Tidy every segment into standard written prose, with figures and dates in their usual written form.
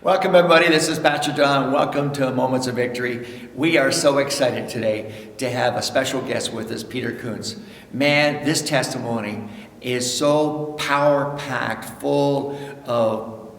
Welcome, everybody. This is Pastor Don. Welcome to Moments of Victory. We are so excited today to have a special guest with us, Peter Kunst. Man, this testimony is so power-packed, full of,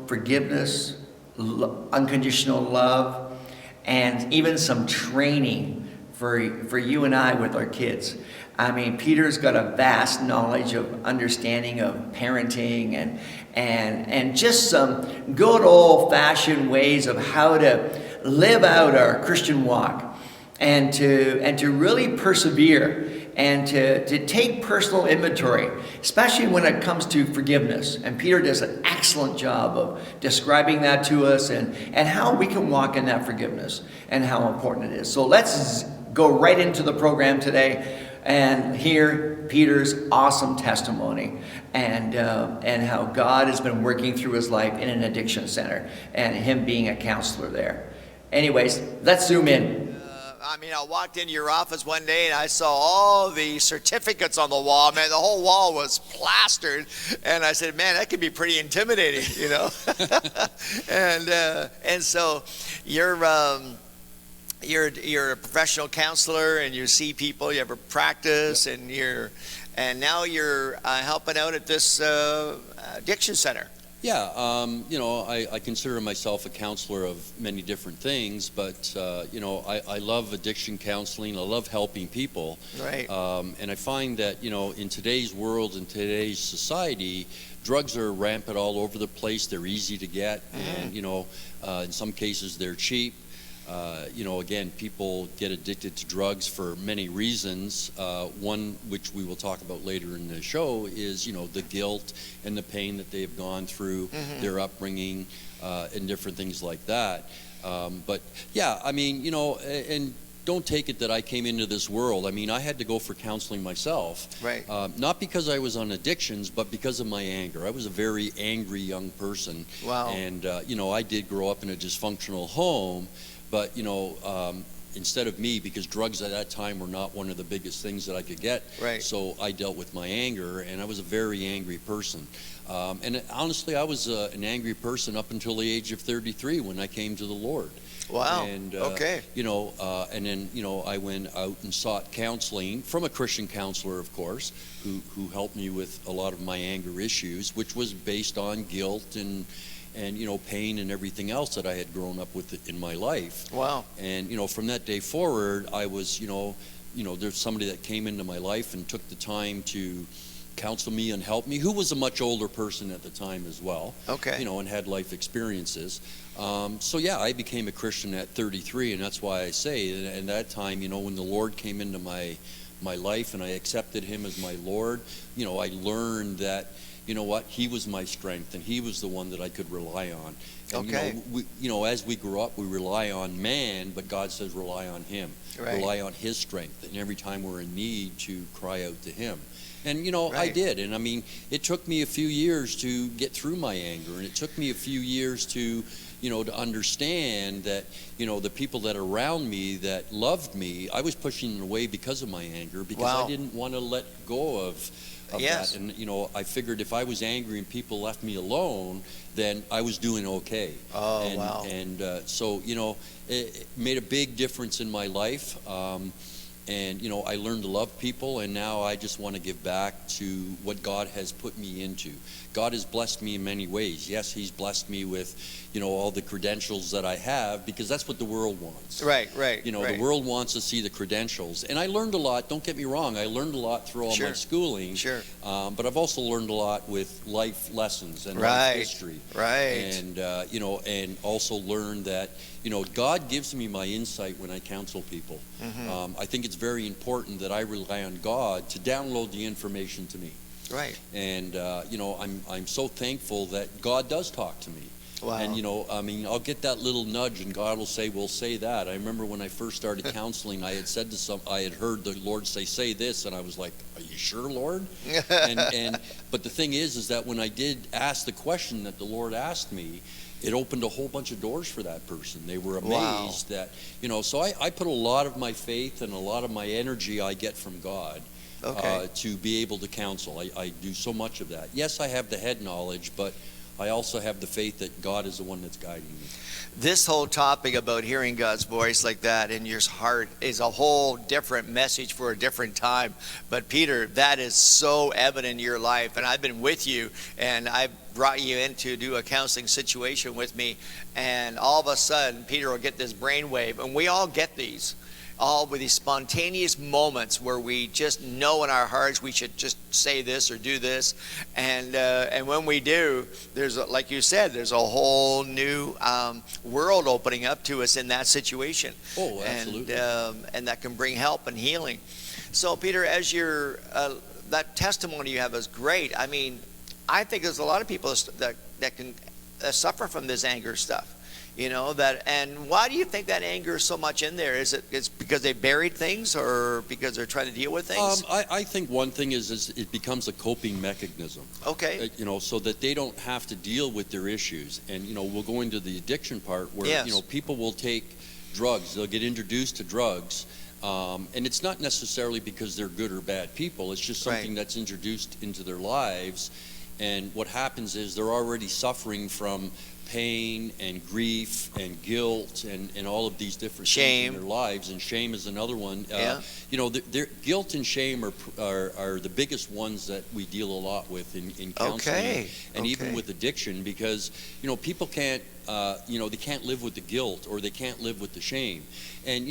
forgiveness, unconditional love, and even some training for you and I with our kids. I mean, Peter's got a vast knowledge of understanding of parenting and just some good old-fashioned ways of how to live out our Christian walk and to really persevere and to take personal inventory, especially when it comes to forgiveness. And Peter does an excellent job of describing that to us and how we can walk in that forgiveness and how important it is. So let's go right into the program today and hear Peter's awesome testimony and how God has been working through his life in an addiction center and him being a counselor there. Anyways, let's zoom in. I walked into your office one day and I saw all the certificates on the wall. Man, the whole wall was plastered. And I said, man, that could be pretty intimidating, and so you're a professional counselor and you see people, you have a practice, and now you're helping out at this addiction center. Yeah, I consider myself a counselor of many different things, but I love addiction counseling. I love helping people. Right. And I find that in today's world, in today's society, drugs are rampant all over the place. They're easy to get, and in some cases they're cheap. Again, people get addicted to drugs for many reasons. One, which we will talk about later in the show, is, the guilt and the pain that they've gone through, their upbringing, and different things like that. But yeah, and don't take it that I came into this world. I had to go for counseling myself. Right. Not because I was on addictions, but because of my anger. I was a very angry young person. Wow. And, I did grow up in a dysfunctional home. But, instead of me, because drugs at that time were not one of the biggest things that I could get. Right. So I dealt with my anger, and I was a very angry person. And honestly, I was an angry person up until the age of 33 when I came to the Lord. Wow. And, okay. And then, I went out and sought counseling from a Christian counselor, of course, who helped me with a lot of my anger issues, which was based on guilt and pain and everything else that I had grown up with in my life. Wow. And, from that day forward, I was, there's somebody that came into my life and took the time to counsel me and help me, who was a much older person at the time as well. Okay. And had life experiences. So yeah, I became a Christian at 33, and that's why I say, and that time, when the Lord came into my life and I accepted him as my Lord, I learned that, he was my strength, and he was the one that I could rely on. And, okay. As we grow up, we rely on man, but God says rely on him. Right. Rely on his strength. And every time we're in need, to cry out to him. And, Right. I did. And, it took me a few years to get through my anger. And it took me a few years to understand that, the people that are around me that loved me, I was pushing them away because of my anger, because Wow. I didn't want to let go of yes. that. And, I figured if I was angry and people left me alone, then I was doing okay. Oh, wow. And so, it made a big difference in my life. And, I learned to love people, and now I just want to give back to what God has put me into. God has blessed me in many ways. Yes, he's blessed me with, all the credentials that I have, because that's what the world wants. Right. Right. The world wants to see the credentials. And I learned a lot, don't get me wrong, I learned a lot through all Sure. my schooling. Sure. But I've also learned a lot with life lessons and Right. life history. Right. And, and also learned that, God gives me my insight when I counsel people. I think it's very important that I rely on God to download the information to me. Right. And, I'm so thankful that God does talk to me. Wow. And, I'll get that little nudge and God will say, well, say that. I remember when I first started counseling, I had heard the Lord say this, and I was like, are you sure, Lord? But the thing is that when I did ask the question that the Lord asked me, it opened a whole bunch of doors for that person. They were amazed that, so I put a lot of my faith and a lot of my energy I get from God. Okay. To be able to counsel. I do so much of that. Yes, I have the head knowledge, but I also have the faith that God is the one that's guiding me. This whole topic about hearing God's voice like that in your heart is a whole different message for a different time. But Peter, that is so evident in your life, and I've been with you, and I brought you in to do a counseling situation with me, and all of a sudden Peter will get this brainwave, and we all get these. All with these spontaneous moments where we just know in our hearts we should just say this or do this, and when we do, like you said, there's a whole new world opening up to us in that situation. Oh, absolutely. And that can bring help and healing. So, Peter, as that testimony you have is great. I mean, I think there's a lot of people that can suffer from this anger stuff. And why do you think that anger is so much in there? It's because they buried things, or because they're trying to deal with things? I think one thing is it becomes a coping mechanism. Okay. So that they don't have to deal with their issues. And, we'll go into the addiction part where, Yes. People will take drugs. They'll get introduced to drugs. And it's not necessarily because they're good or bad people. It's just something that's introduced into their lives. And what happens is they're already suffering from pain and grief and guilt and all of these different things in their lives, and shame is another one. Guilt and shame are the biggest ones that we deal a lot with in counseling, and even with addiction, because people can't they can't live with the guilt, or they can't live with the shame, and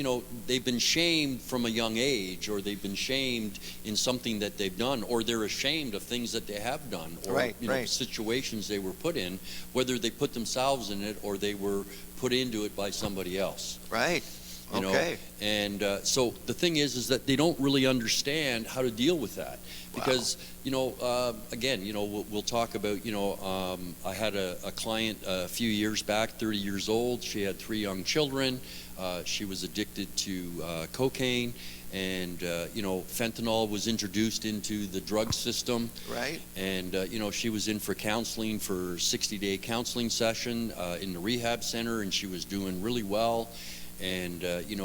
they've been shamed from a young age, or they've been shamed in something that they've done, or they're ashamed of things that they have done, or situations they were put in, whether they put themselves in it or they were put into it by somebody else. Right. And so the thing is that they don't really understand how to deal with that, because again, we'll talk about I had a client a few years back, 30 years old. She had 3 young children. She was addicted to cocaine, and fentanyl was introduced into the drug system. Right. And she was in for counseling for a 60-day counseling session in the rehab center, and she was doing really well. And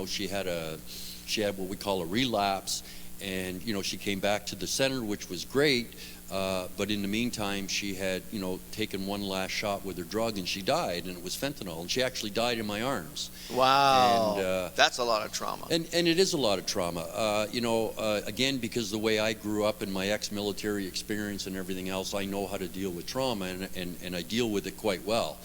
she had what we call a relapse, and she came back to the center, which was great. But in the meantime, she had taken one last shot with her drug, and she died, and it was fentanyl, and she actually died in my arms. Wow. And that's a lot of trauma. And it is a lot of trauma. Again, because the way I grew up and my ex-military experience and everything else, I know how to deal with trauma, and I deal with it quite well.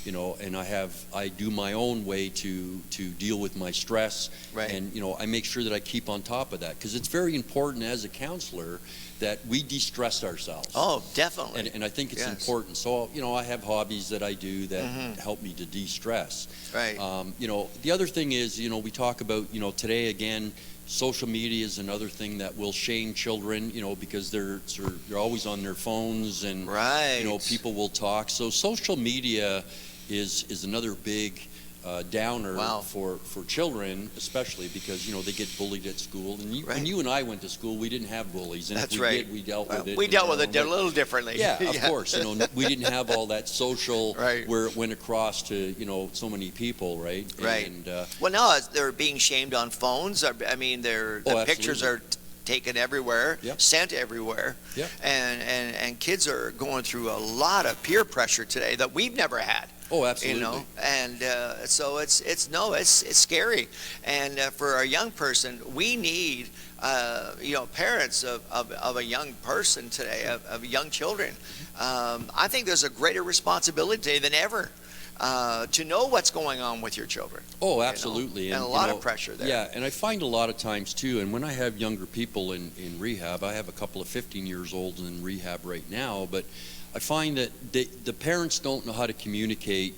And I do my own way to deal with my stress. Right. And I make sure that I keep on top of that, because it's very important as a counselor that we de-stress ourselves. Oh, definitely. And I think it's important. So I have hobbies that I do that help me to de-stress. Right. The other thing is we talk about today, again, social media is another thing that will shame children, because they're always on their phones, and people will talk. So social media is another big downer for children, especially because they get bullied at school. And when you and I went to school, we didn't have bullies, and That's if we did, we dealt with it. We dealt with it a little differently. Yeah, of course. We didn't have all that social where it went across to so many people, right? Right. And, well, no, they're being shamed on phones. I mean, the pictures are taken everywhere, sent everywhere, and kids are going through a lot of peer pressure today that we've never had. Oh, absolutely. And so it's scary. And for a young person, we need parents of a young person today, of young children. I think there's a greater responsibility today than ever to know what's going on with your children. Oh, absolutely. And a lot of pressure there. Yeah, and I find a lot of times too, and when I have younger people in rehab, I have a couple of 15 years old in rehab right now, but I find that the parents don't know how to communicate,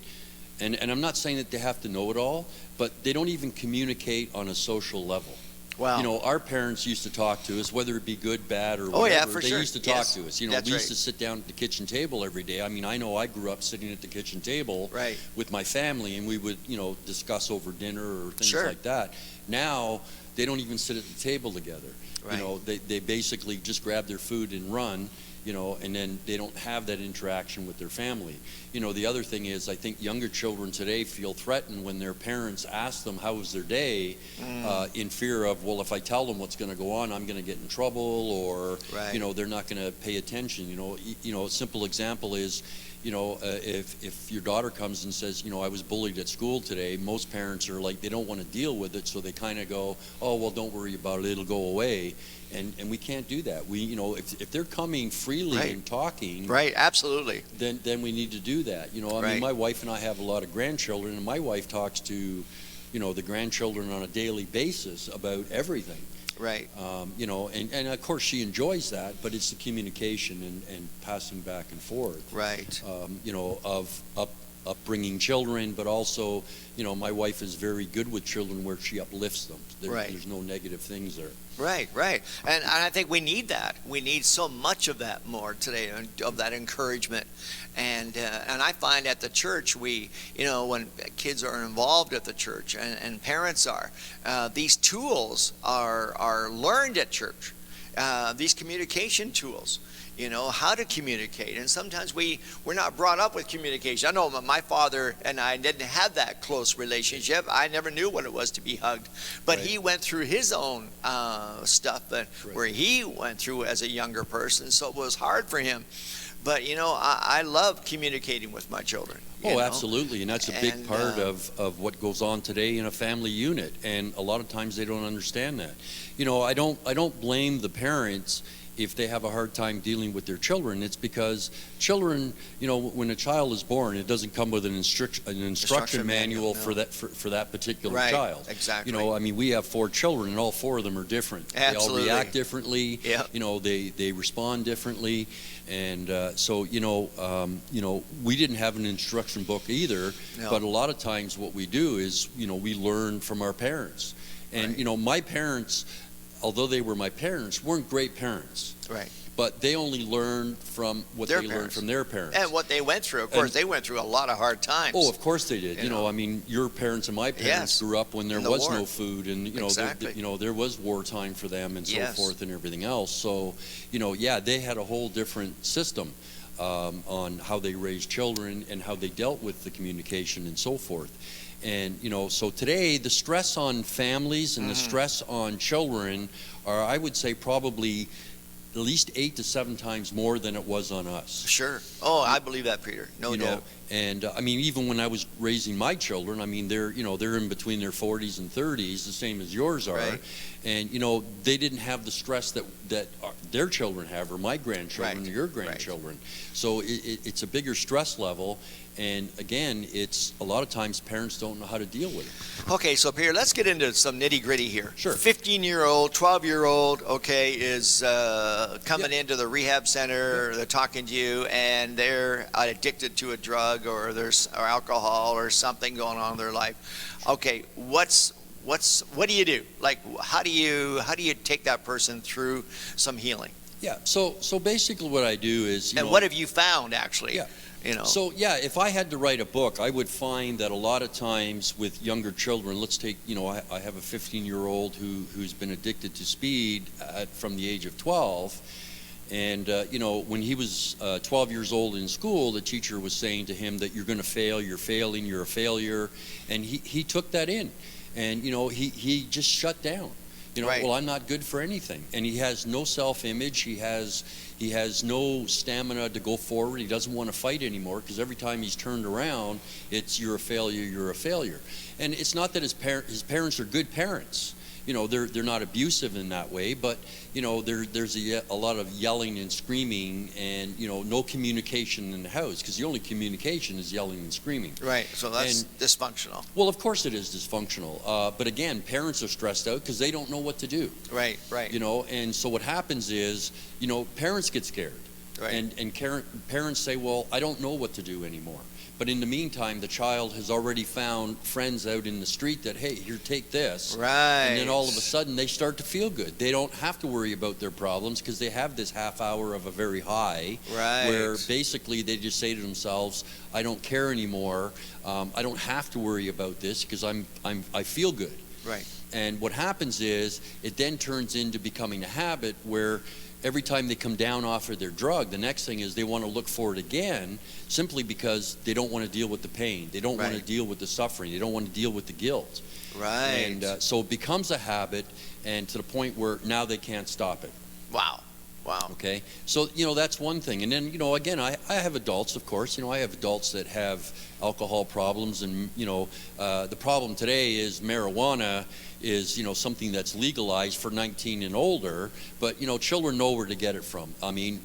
and I'm not saying that they have to know it all, but they don't even communicate on a social level. Wow. Our parents used to talk to us, whether it be good, bad, or whatever. Oh, yeah, for they sure. used to talk to us. That's we used to sit down at the kitchen table every day. I mean, I know I grew up sitting at the kitchen table with my family, and we would, discuss over dinner or things like that. Now, they don't even sit at the table together. Right. They basically just grab their food and run. and then they don't have that interaction with their family. The other thing is, I think younger children today feel threatened when their parents ask them how was their day, in fear of, well, if I tell them what's going to go on, I'm going to get in trouble, or they're not going to pay attention. A simple example is, if your daughter comes and says, I was bullied at school today, most parents are like, they don't want to deal with it, so they kind of go, oh, well, don't worry about it, it'll go away. And we can't do that. If they're coming freely and talking, absolutely, then we need to do that. I mean, my wife and I have a lot of grandchildren, and my wife talks to, the grandchildren on a daily basis about everything. Right. And of course she enjoys that, but it's the communication and passing back and forth. Right. Of upbringing children, but also, my wife is very good with children where she uplifts them. There's no negative things there. Right. And I think we need that. We need so much of that more today, of that encouragement. And I find at the church, when kids are involved at the church and parents are, these tools are learned at church. These communication tools. How to communicate. And sometimes we're not brought up with communication. I know my father and I didn't have that close relationship. I never knew what it was to be hugged. But he went through his own stuff where he went through as a younger person, so it was hard for him. But, I love communicating with my children. Absolutely. And that's a big part of what goes on today in a family unit. And a lot of times they don't understand that. I don't blame the parents if they have a hard time dealing with their children. It's because children, when a child is born, it doesn't come with an instruction manual for that particular child. Exactly. I mean, we have 4 children, and all 4 of them are different. Absolutely. They all react differently. Yeah. They respond differently, and so we didn't have an instruction book either. No. But a lot of times, what we do is, we learn from our parents, and my parents, although they were my parents, weren't great parents. Right. But they only learned from what they learned from their parents. And what they went through. Of course, they went through a lot of hard times. Oh, of course they did. I mean, your parents and my parents grew up when there was no food, and there was wartime for them and so forth and everything else. So, they had a whole different system on how they raised children and how they dealt with the communication and so forth. And, so today the stress on families and the stress on children are, I would say, probably at least 8 to 7 times more than it was on us. Sure. Oh, I believe that, Peter. No doubt. And I mean, even when I was raising my children, I mean, they're in between their 40s and 30s, the same as yours are. Right. And, they didn't have the stress that their children have, or my grandchildren, or your grandchildren. Right. So it's a bigger stress level. And again, it's a lot of times parents don't know how to deal with it. Okay, so Peter, let's get into some nitty gritty here. Sure. 15-year-old, 12-year-old, is coming into the rehab center. They're talking to you, and they're addicted to a drug or alcohol or something going on in their life. Okay, what do you do? Like, how do you take that person through some healing? Yeah. So basically, what I do is, and what have you found actually? Yeah. So if I had to write a book, I would find that a lot of times with younger children, let's take, I have a 15-year-old who's been addicted to speed from the age of 12. And, when he was 12 years old in school, the teacher was saying to him that you're going to fail, you're failing, you're a failure. And he took that in. And, he just shut down. Well, I'm not good for anything. And he has no self-image. He has no stamina to go forward. He doesn't want to fight anymore, because every time he's turned around, it's you're a failure, you're a failure. And it's not that his parents are good parents. They're not abusive in that way, but there's a lot of yelling and screaming, and no communication in the house, because the only communication is yelling and screaming. Right. So that's dysfunctional. Well, of course it is dysfunctional. But again, parents are stressed out because they don't know what to do. Right. And so what happens is, parents get scared. Right. And parents say, well, I don't know what to do anymore. But in the meantime, the child has already found friends out in the street that, hey, here, take this. Right. And then all of a sudden, they start to feel good. They don't have to worry about their problems because they have this half hour of a very high. Right. Where basically they just say to themselves, I don't care anymore. I don't have to worry about this because I feel good. Right. And what happens is it then turns into becoming a habit where every time they come down off of their drug, the next thing is they want to look for it again, simply because they don't want to deal with the pain. They don't want to deal with the suffering. They don't want to deal with the guilt. Right. And so it becomes a habit, and to the point where now they can't stop it. Wow. Wow. Okay, so that's one thing. And then again, I have adults, of course. I have adults that have alcohol problems, and the problem today is marijuana is something that's legalized for 19 and older, but children know where to get it from. I mean,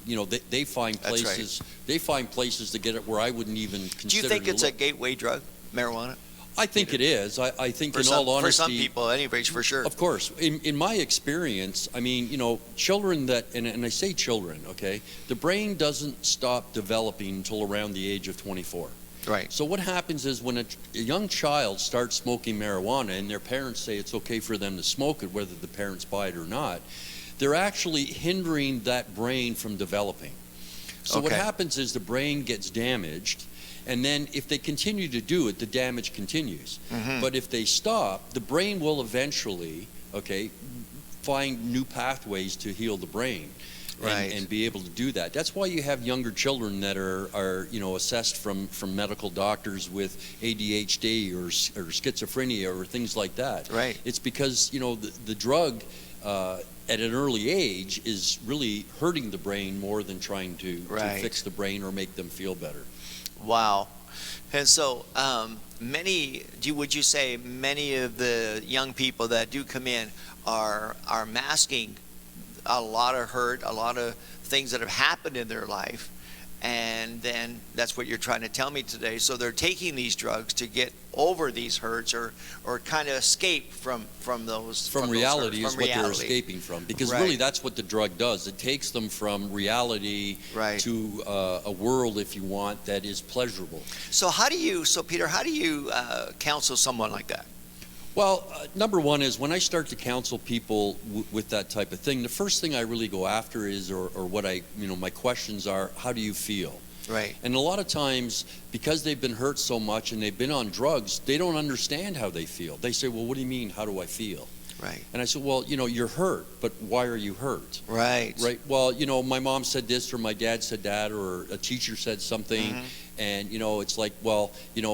they find places. They find places to get it where I wouldn't even consider. Do you think it's a gateway drug, marijuana? I think it is. I think, in all honesty, for some people, anyways, for sure. Of course, in my experience, I mean, children that, and I say children, okay, the brain doesn't stop developing until around the age of 24. Right. So what happens is when a young child starts smoking marijuana, and their parents say it's okay for them to smoke it, whether the parents buy it or not, they're actually hindering that brain from developing. So what happens is the brain gets damaged. And then if they continue to do it, the damage continues. But if they stop, the brain will eventually, find new pathways to heal the brain and be able to do that. That's why you have younger children that are assessed from medical doctors with ADHD or schizophrenia or things like that. Right. It's because, the drug at an early age is really hurting the brain more than trying to fix the brain or make them feel better. Wow. And so would you say many of the young people that do come in are masking a lot of hurt, a lot of things that have happened in their life, and then that's what you're trying to tell me today. So they're taking these drugs to get over these hurts, or kind of escape from those reality those hurts, is what they're escaping from, because really that's what the drug does. It takes them from reality to a world, if you want, that is pleasurable. So Peter, how do you counsel someone like that? Well, number one is when I start to counsel people with that type of thing, the first thing I really go after is, or what my questions are, how do you feel? Right. And a lot of times, because they've been hurt so much and they've been on drugs, they don't understand how they feel. They say, well, what do you mean, how do I feel? Right. And I said, well, you're hurt, but why are you hurt? Right. Right. Well, my mom said this, or my dad said that, or a teacher said something, and it's like, well,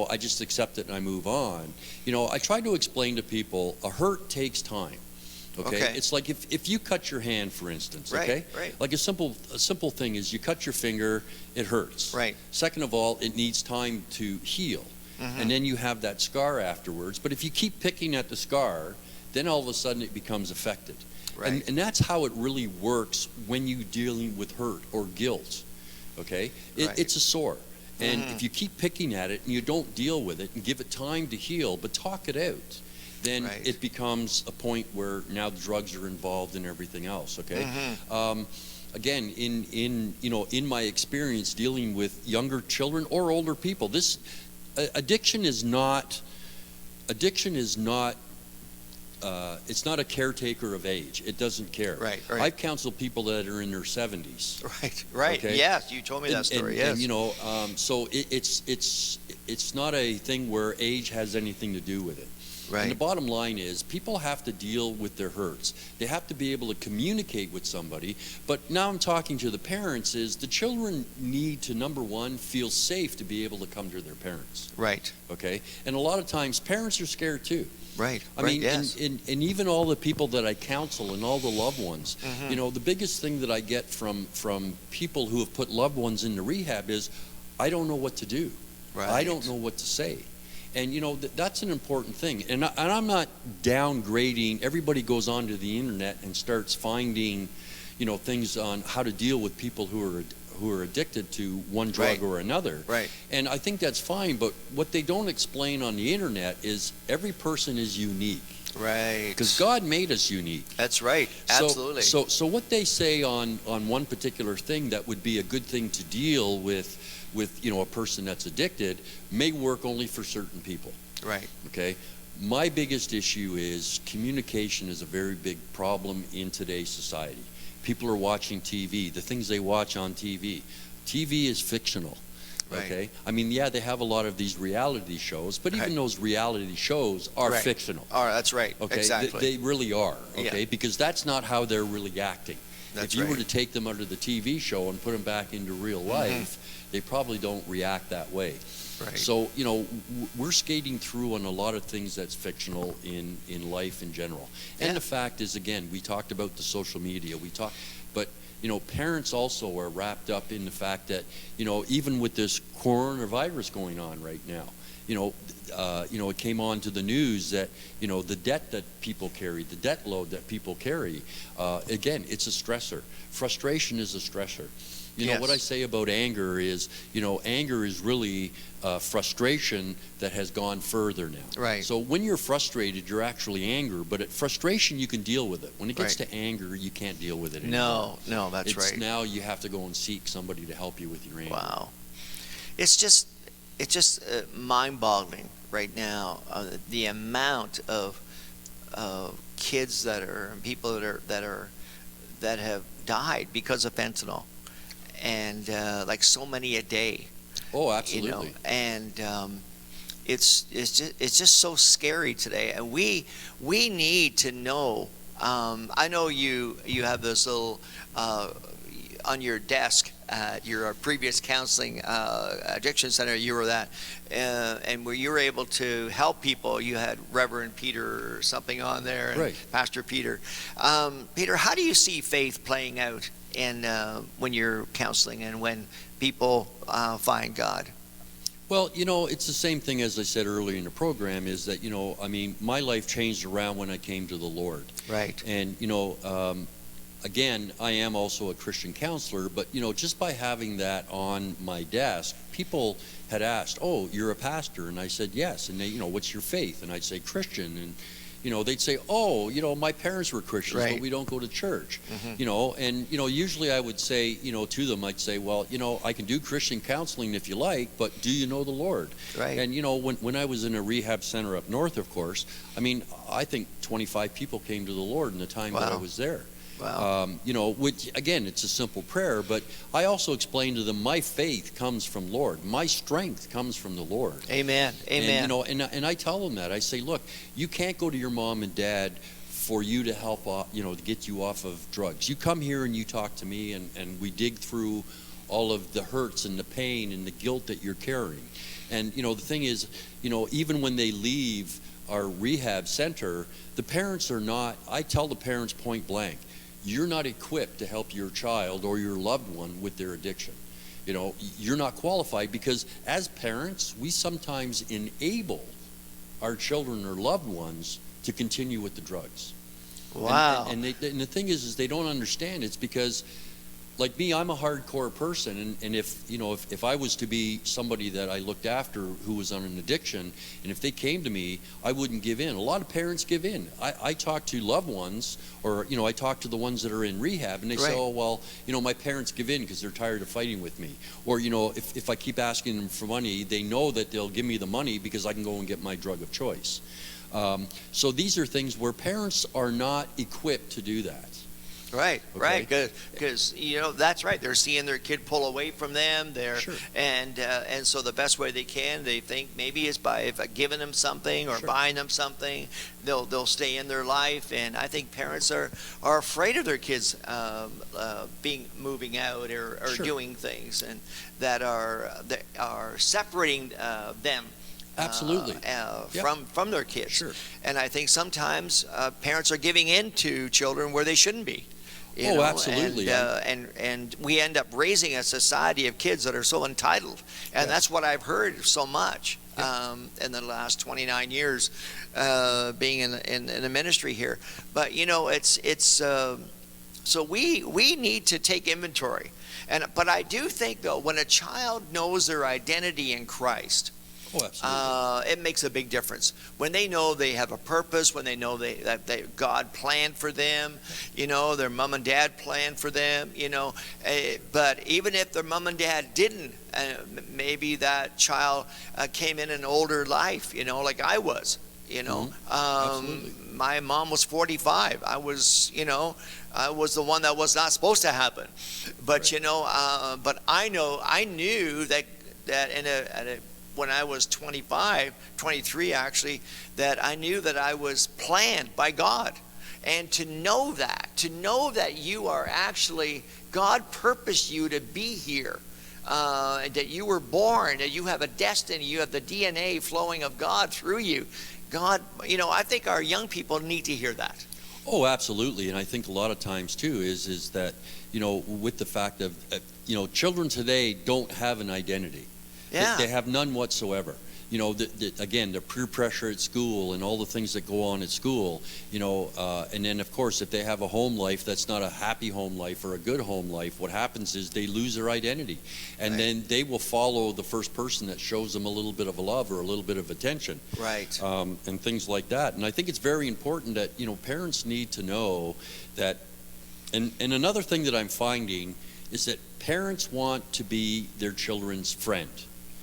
I just accept it and I move on. I try to explain to people a hurt takes time. Okay. It's like if you cut your hand, for instance. Right. Like a simple thing is you cut your finger, it hurts. Right. Second of all, it needs time to heal, and then you have that scar afterwards. But if you keep picking at the scar, then all of a sudden it becomes affected. Right. And that's how it really works when you're dealing with hurt or guilt. Okay? It's a sore. And if you keep picking at it and you don't deal with it and give it time to heal, but talk it out, then it becomes a point where now the drugs are involved and everything else. Okay? Again, in my experience dealing with younger children or older people, this addiction is not it's not a caretaker of age. It doesn't care. Right. I've counseled people that are in their 70s. Right. Okay? Yes, you told me that story. Yes. And, so it's not a thing where age has anything to do with it. Right. And the bottom line is people have to deal with their hurts. They have to be able to communicate with somebody. But now I'm talking to the parents is the children need to, number one, feel safe to be able to come to their parents. Right. Okay? And a lot of times parents are scared too. Right. I mean, yes. and even all the people that I counsel and all the loved ones, the biggest thing that I get from people who have put loved ones into rehab is, I don't know what to do. Right. I don't know what to say. And, that's an important thing. And I'm not downgrading. Everybody goes onto the internet and starts finding, things on how to deal with people who are addicted to one drug or another. Right. And I think that's fine, but what they don't explain on the internet is every person is unique. Right. Because God made us unique. That's right. Absolutely. So what they say on one particular thing that would be a good thing to deal with a person that's addicted may work only for certain people. Right. Okay. My biggest issue is communication is a very big problem in today's society. People are watching TV, the things they watch on TV. TV is fictional. Okay. Right. I mean, yeah, they have a lot of these reality shows, but even those reality shows are fictional. All right, that's right. Okay. Exactly. They really are. Okay. Yeah. Because that's not how they're really acting. If you were to take them out of the TV show and put them back into real life, they probably don't react that way. Right. So, we're skating through on a lot of things that's fictional in life in general. And the fact is, again, we talked about the social media. But parents also are wrapped up in the fact that, even with this coronavirus going on right now, it came on to the news that, the debt that people carry, the debt load that people carry, again, it's a stressor. Frustration is a stressor. What I say about anger is, anger is really frustration that has gone further now. Right. So when you're frustrated, you're actually angry, but at frustration, you can deal with it. When it gets Right. to anger, you can't deal with it anymore. No, that's right. Now you have to go and seek somebody to help you with your anger. Wow. It's just mind-boggling right now, the amount of kids and people that have died because of fentanyl, and like so many a day. Oh, absolutely. And it's just so scary today, and we need to know. I know you have this little on your desk at your previous counseling addiction center. You were that, and where you were able to help people. You had Reverend Peter or something on there, and right. Pastor Peter. Peter, how do you see faith playing out in when you're counseling and when people find God? Well, it's the same thing as I said earlier in the program, is that, my life changed around when I came to the Lord. Right. And, again, I am also a Christian counselor, but, just by having that on my desk, people had asked, "Oh, you're a pastor?" And I said, "Yes." And they, "What's your faith?" And I'd say, "Christian." And, they'd say, "Oh, my parents were Christians, Right. but we don't go to church." And, usually I would say, to them, I'd say, "Well, I can do Christian counseling if you like, but do you know the Lord?" Right. And, when I was in a rehab center up north, of course, I think 25 people came to the Lord in the time that I Wow. was there. Wow. Which, again, it's a simple prayer, but I also explained to them, my faith comes from Lord. My strength comes from the Lord. Amen. Amen. And I tell them that. I say, look, you can't go to your mom and dad for you to help, to get you off of drugs. You come here and you talk to me, and we dig through all of the hurts and the pain and the guilt that you're carrying. And, the thing is, even when they leave our rehab center, the parents are not, I tell the parents point blank, you're not equipped to help your child or your loved one with their addiction. You're not qualified, because as parents, we sometimes enable our children or loved ones to continue with the drugs. Wow. And the thing is they don't understand. It's because, like me, I'm a hardcore person, and if I was to be somebody that I looked after who was on an addiction, and if they came to me, I wouldn't give in. A lot of parents give in. I talk to loved ones, or I talk to the ones that are in rehab, and they say, Right. "Oh, well, my parents give in because they're tired of fighting with me." Or if I keep asking them for money, they know that they'll give me the money because I can go and get my drug of choice. So these are things where parents are not equipped to do that. Right, Okay. right, because that's right. They're seeing their kid pull away from them. Sure. And so the best way they can, they think, maybe is by giving them something or Sure. buying them something. They'll stay in their life. And I think parents are afraid of their kids moving out or Sure. doing things, and that are separating them. Absolutely. From their kids. Sure. And I think sometimes parents are giving in to children where they shouldn't be. Absolutely. And we end up raising a society of kids that are so entitled, and Yes. that's what I've heard so much in the last 29 years being in the ministry here. But so we need to take inventory, but I do think, though, when a child knows their identity in Christ, Oh, absolutely. it makes a big difference when they know they have a purpose, when they know that God planned for them, their mom and dad planned for them, but even if their mom and dad didn't, maybe that child came in an older life, like I was, Absolutely. my mom was 45. I was the one that was not supposed to happen, but Right. but I knew that when I was 23 actually, that I knew that I was planned by God. And to know that you are actually, God purposed you to be here, that you were born, that you have a destiny, you have the DNA flowing of God through you. God, I think our young people need to hear that. Oh, absolutely. And I think a lot of times too is that, with the fact of, children today don't have an identity. Yeah. They have none whatsoever. Again, the peer pressure at school and all the things that go on at school, and then of course if they have a home life that's not a happy home life or a good home life, what happens is they lose their identity, and Right. then they will follow the first person that shows them a little bit of love or a little bit of attention, Right. and things like that. And I think it's very important that parents need to know that. And another thing that I'm finding is that parents want to be their children's friend.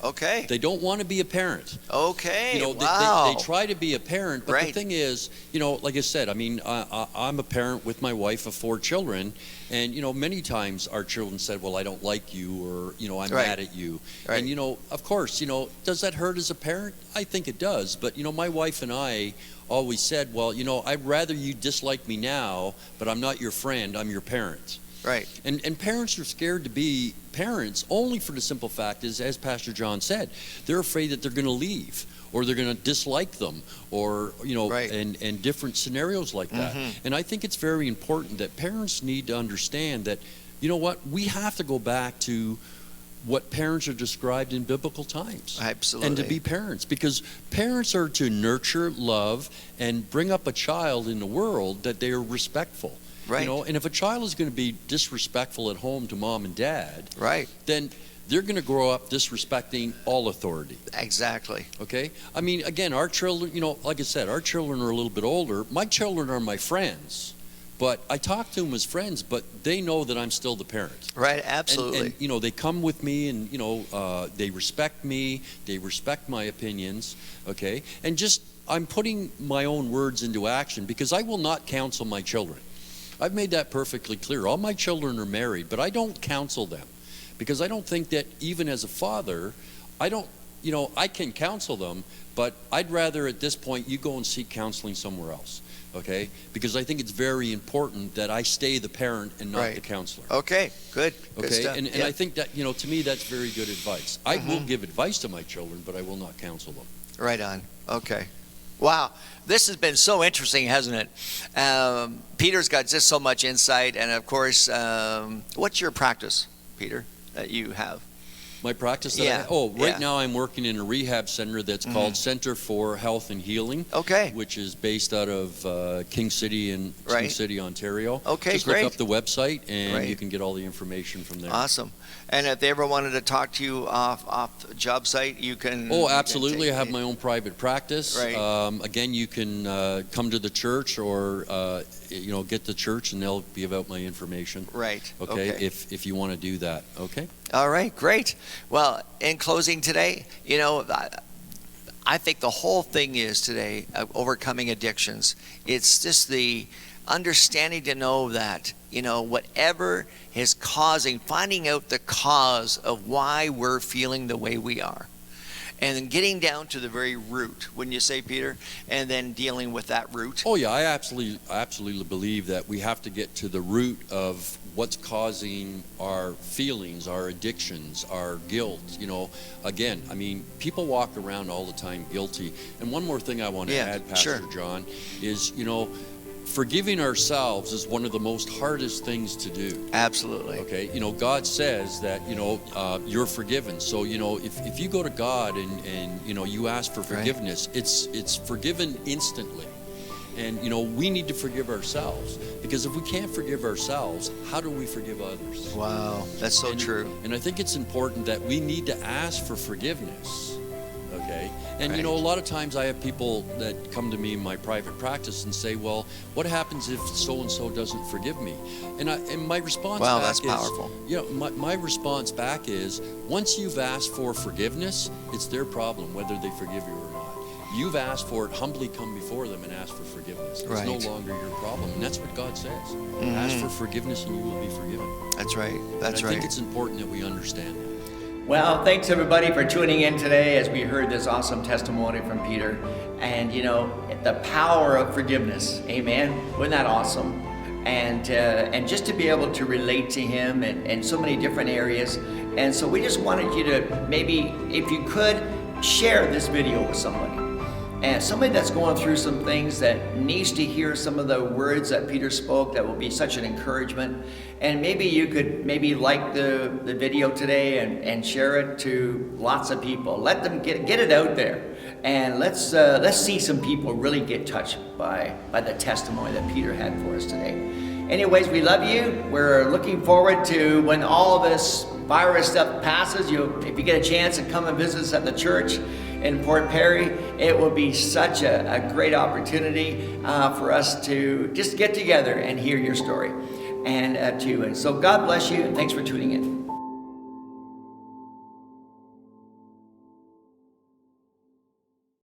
Okay. They don't want to be a parent. Okay. They try to be a parent, but Right. the thing is, like I said, I mean, I'm a parent with my wife of 4 children, and many times our children said, "Well, I don't like you," or "I'm Right. mad at you," Right. and of course, does that hurt as a parent? I think it does, but my wife and I always said, "Well, I'd rather you dislike me now, but I'm not your friend. I'm your parent." Right. And parents are scared to be parents only for the simple fact is, as Pastor John said, they're afraid that they're going to leave or they're going to dislike them or, Right. and different scenarios like that. Mhm. And I think it's very important that parents need to understand that, we have to go back to what parents are described in biblical times. Absolutely. And to be parents, because parents are to nurture, love, and bring up a child in the world that they are respectful. Right. And if a child is going to be disrespectful at home to mom and dad, Right. then they're going to grow up disrespecting all authority. Exactly. Okay? I mean, again, our children, like I said, our children are a little bit older. My children are my friends, but I talk to them as friends, but they know that I'm still the parent. Right. Absolutely. And they come with me and, they respect me, they respect my opinions, okay? And just, I'm putting my own words into action because I will not counsel my children. I've made that perfectly clear. All my children are married, but I don't counsel them because I don't think that even as a father, I can counsel them, but I'd rather at this point you go and seek counseling somewhere else, okay? Because I think it's very important that I stay the parent and not Right. the counselor. Okay. Good. Good Okay, stuff. and Yeah. I think that, to me, that's very good advice. I will give advice to my children, but I will not counsel them. Right on. Okay. Wow. This has been so interesting, hasn't it? Peter's got just so much insight. And of course, what's your practice, Peter, that you have? My practice that Yeah, right yeah. now I'm working in a rehab center that's called Center for Health and Healing. Okay. Which is based out of King City, Right. Ontario. Okay, Just great. look up the website and Right. you can get all the information from there. Awesome. And if they ever wanted to talk to you off the job site, you can. Oh, you can absolutely. take- I have my own private practice. Right. Again, you can come to the church or, get the church and they'll give out my information. Right. Okay, if you want to do that. Okay. All right, great. Well, in closing today, I think the whole thing is today overcoming addictions. It's just the understanding to know that, whatever is finding out the cause of why we're feeling the way we are. And then getting down to the very root, wouldn't you say, Peter? And then dealing with that root. Oh yeah, I absolutely believe that we have to get to the root of what's causing our feelings, our addictions, our guilt. Again, I mean, people walk around all the time guilty. And one more thing I want to add, Pastor sure. John, is forgiving ourselves is one of the most hardest things to do. Absolutely. Okay, God says that you're forgiven. So if you go to God and you ask for forgiveness, it's forgiven instantly. And we need to forgive ourselves, because if we can't forgive ourselves, how do we forgive others? Wow, that's so true. And I think it's important that we need to ask for forgiveness. Okay, and Right. a lot of times I have people that come to me in my private practice and say, well, what happens if so and so doesn't forgive me? And my response Wow, back that's is, powerful. my response back is, once you've asked for forgiveness, it's their problem whether they forgive you or not. You've asked for it, humbly come before them and ask for forgiveness. It's no Right. longer your problem, and that's what God says. Ask for forgiveness and you will be forgiven. That's right. That's and I right. think it's important that we understand that. Well, thanks everybody for tuning in today as we heard this awesome testimony from Peter. And you know, the power of forgiveness. Amen. Wasn't that awesome? And just to be able to relate to him in so many different areas. And so we just wanted you to maybe, if you could, share this video with somebody. And somebody that's going through some things that needs to hear some of the words that Peter spoke that will be such an encouragement. And maybe you could like the video today and share it to lots of people. Let them get it out there. And let's see some people really get touched by the testimony that Peter had for us today. Anyways, we love you. We're looking forward to when all of this virus stuff passes. If you get a chance to come and visit us at the church in Port Perry, it will be such a great opportunity for us to just get together and hear your story and so God bless you and thanks for tuning in.